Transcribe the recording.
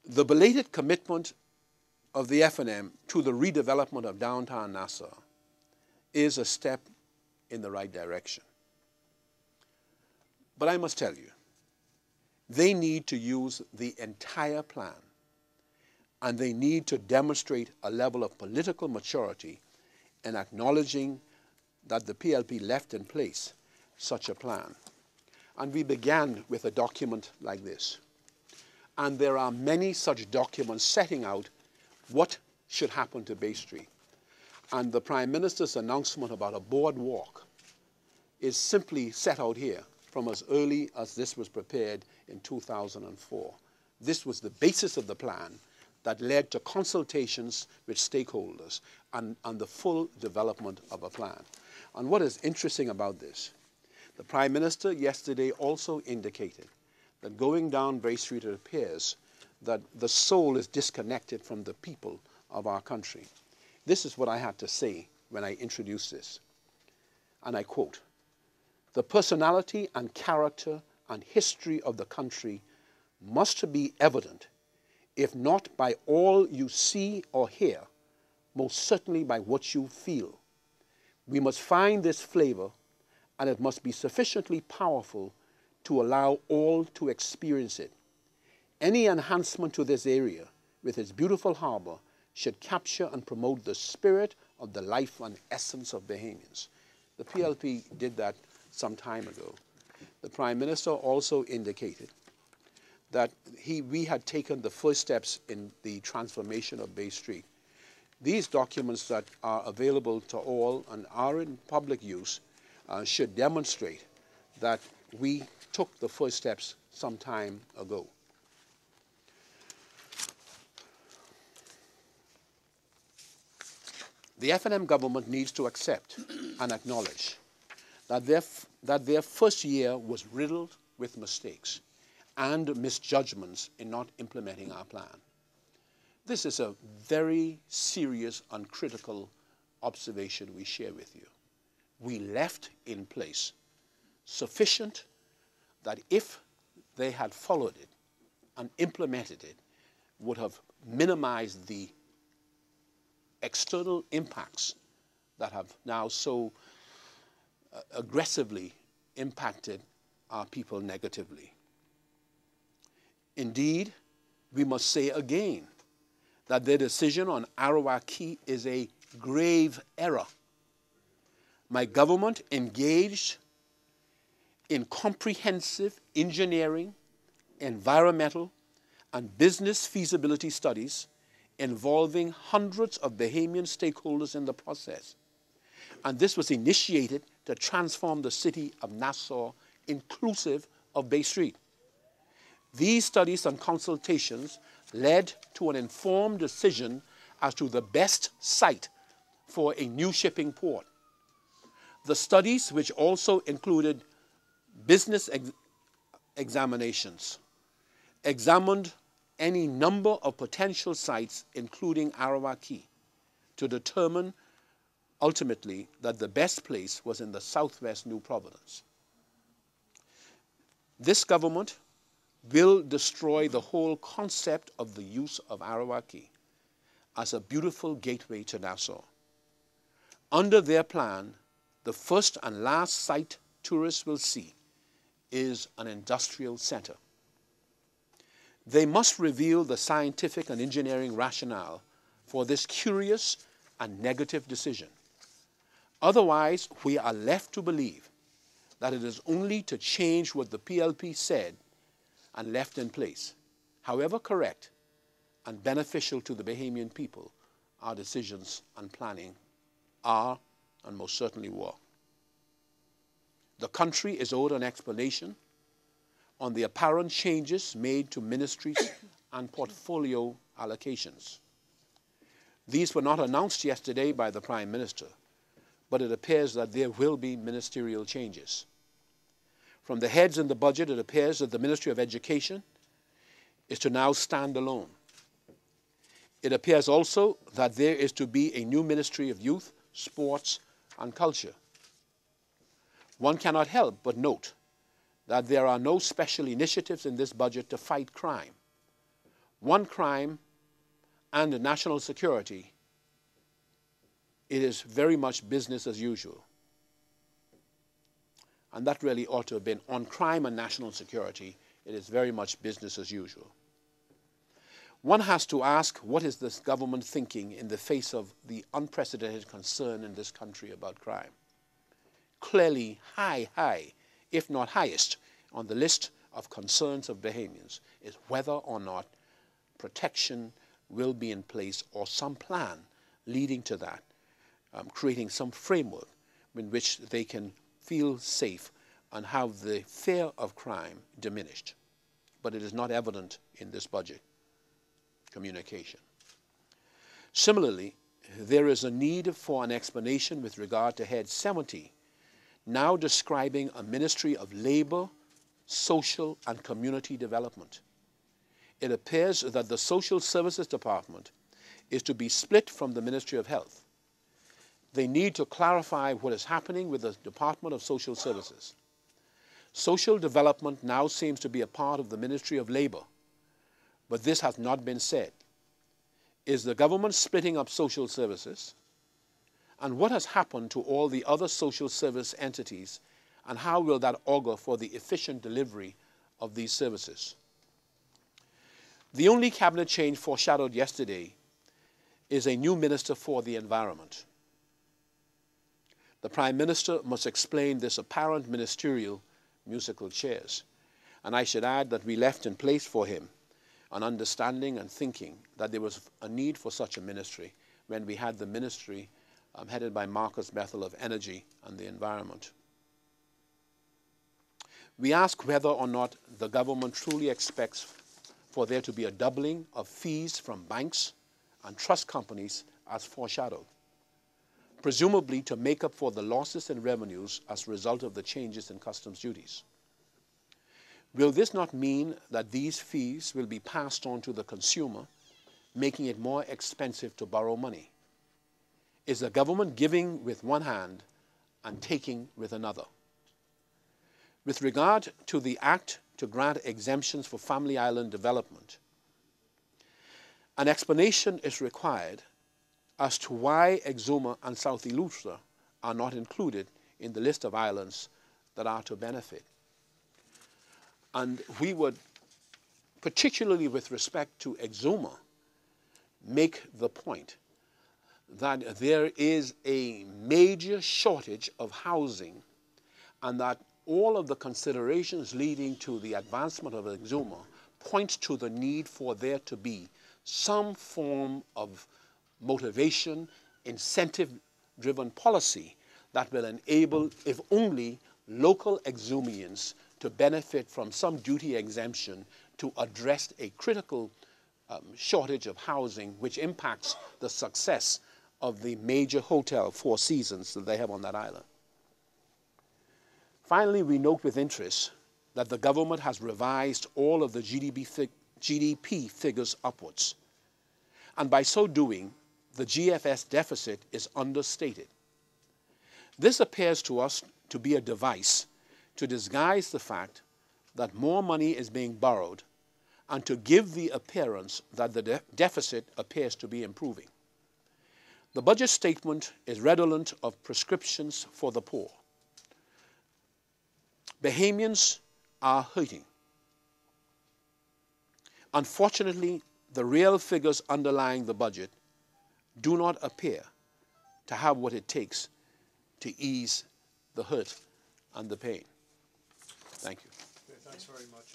The belated commitment of the FNM to the redevelopment of downtown Nassau is a step in the right direction. But I must tell you, they need to use the entire plan, and they need to demonstrate a level of political maturity in acknowledging that the PLP left in place such a plan. And we began with a document like this. And there are many such documents setting out what should happen to Bay Street. And the Prime Minister's announcement about a boardwalk is simply set out here from as early as this was prepared in 2004. This was the basis of the plan that led to consultations with stakeholders and the full development of a plan. And what is interesting about this, the Prime Minister yesterday also indicated that going down Bay Street, it appears that the soul is disconnected from the people of our country. This is what I had to say when I introduced this. And I quote, "The personality and character and history of the country must be evident, if not by all you see or hear, most certainly by what you feel. We must find this flavor, and it must be sufficiently powerful to allow all to experience it. Any enhancement to this area with its beautiful harbor should capture and promote the spirit of the life and essence of Bahamians." The PLP did that some time ago. The Prime Minister also indicated that we had taken the first steps in the transformation of Bay Street. These documents that are available to all and are in public use should demonstrate that we took the first steps some time ago. The FNM government needs to accept and acknowledge that their first year was riddled with mistakes and misjudgments in not implementing our plan. This is a very serious and critical observation we share with you. We left in place sufficient that if they had followed it and implemented it, would have minimized the external impacts that have now so aggressively impacted our people negatively. Indeed, we must say again that their decision on Arawak Key is a grave error. My government engaged in comprehensive engineering, environmental, and business feasibility studies involving hundreds of Bahamian stakeholders in the process. And this was initiated to transform the city of Nassau, inclusive of Bay Street. These studies and consultations led to an informed decision as to the best site for a new shipping port. The studies, which also included business examinations, examined any number of potential sites, including Arawak Key, to determine ultimately that the best place was in the southwest New Providence. This government will destroy the whole concept of the use of Arawak Key as a beautiful gateway to Nassau. Under their plan, the first and last site tourists will see is an industrial center. They must reveal the scientific and engineering rationale for this curious and negative decision. Otherwise, we are left to believe that it is only to change what the PLP said and left in place. However correct and beneficial to the Bahamian people, our decisions and planning are and most certainly were. The country is owed an explanation on the apparent changes made to ministries and portfolio allocations. These were not announced yesterday by the Prime Minister, but it appears that there will be ministerial changes. From the heads in the budget, it appears that the Ministry of Education is to now stand alone. It appears also that there is to be a new Ministry of Youth, Sports, and Culture. One cannot help but note that there are no special initiatives in this budget to fight crime. one crime and national security, it is very much business as usual. And that really ought to have been on crime and national security. It is very much business as usual. One has to ask, what is this government thinking in the face of the unprecedented concern in this country about crime? Clearly high, if not highest, on the list of concerns of Bahamians is whether or not protection will be in place or some plan leading to that, creating some framework in which they can feel safe and have the fear of crime diminished. But it is not evident in this budget communication. Similarly, there is a need for an explanation with regard to Head 70, now describing a Ministry of Labor, Social and Community Development. It appears that the Social Services Department is to be split from the Ministry of Health. They need to clarify what is happening with the Department of Social Services. Social development now seems to be a part of the Ministry of Labor, but this has not been said. Is the government splitting up social services? And what has happened to all the other social service entities, and how will that augur for the efficient delivery of these services? The only cabinet change foreshadowed yesterday is a new minister for the environment. The Prime Minister must explain this apparent ministerial musical chairs. And I should add that we left in place for him an understanding and thinking that there was a need for such a ministry when we had the ministry headed by Marcus Bethel of Energy and the Environment. We ask whether or not the government truly expects for there to be a doubling of fees from banks and trust companies as foreshadowed, presumably to make up for the losses in revenues as a result of the changes in customs duties. Will this not mean that these fees will be passed on to the consumer, making it more expensive to borrow money? Is the government giving with one hand and taking with another? With regard to the Act to grant exemptions for family island development, an explanation is required as to why Exuma and South Eleuthera are not included in the list of islands that are to benefit. And we would, particularly with respect to Exuma, make the point that there is a major shortage of housing and that all of the considerations leading to the advancement of Exuma point to the need for there to be some form of motivation, incentive-driven policy that will enable, if only, local Exumians to benefit from some duty exemption to address a critical shortage of housing which impacts the success of the major hotel Four Seasons that they have on that island. Finally, we note with interest that the government has revised all of the GDP figures upwards. And by so doing, the GFS deficit is understated. This appears to us to be a device to disguise the fact that more money is being borrowed and to give the appearance that the deficit appears to be improving. The budget statement is redolent of prescriptions for the poor. Bahamians are hurting. Unfortunately, the real figures underlying the budget do not appear to have what it takes to ease the hurt and the pain. Thank you. Okay, thanks very much.